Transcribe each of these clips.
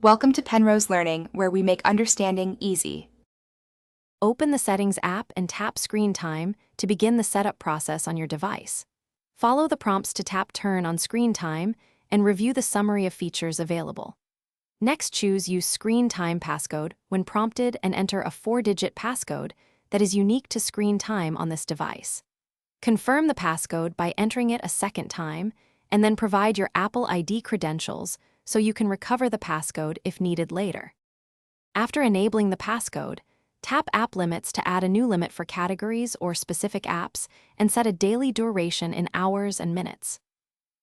Welcome to Penrose Learning, where we make understanding easy. Open the Settings app and tap Screen Time to begin the setup process on your device. Follow the prompts to tap Turn on Screen Time and review the summary of features available. Next, choose Use Screen Time passcode when prompted and enter a 4-digit passcode that is unique to screen time on this device. Confirm the passcode by entering it a second time, and then provide your Apple ID credentials so you can recover the passcode if needed later. After enabling the passcode, tap App Limits to add a new limit for categories or specific apps and set a daily duration in hours and minutes.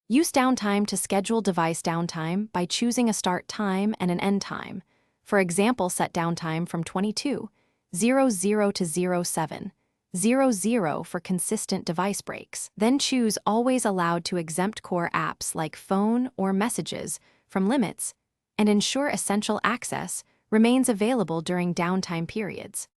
Use downtime to schedule device downtime by choosing a start time and an end time. For example, set downtime from 22:00 to 07:00 for consistent device breaks. Then choose Always Allowed to exempt core apps like phone or messages from limits and ensure essential access remains available during downtime periods.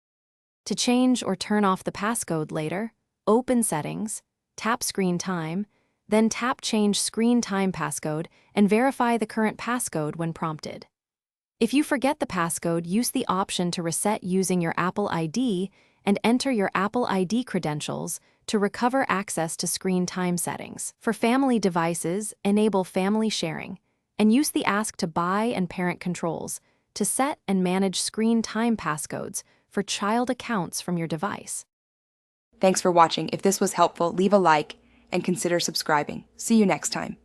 To change or turn off the passcode later, open Settings, tap Screen Time, then tap Change Screen Time Passcode and verify the current passcode when prompted. If you forget the passcode, use the option to reset using your Apple ID and enter your Apple ID credentials to recover access to screen time settings. For family devices, enable family sharing and use the Ask to Buy and Parent controls to set and manage screen time passcodes for child accounts from your device. Thanks for watching. If this was helpful, leave a like and consider subscribing. See you next time.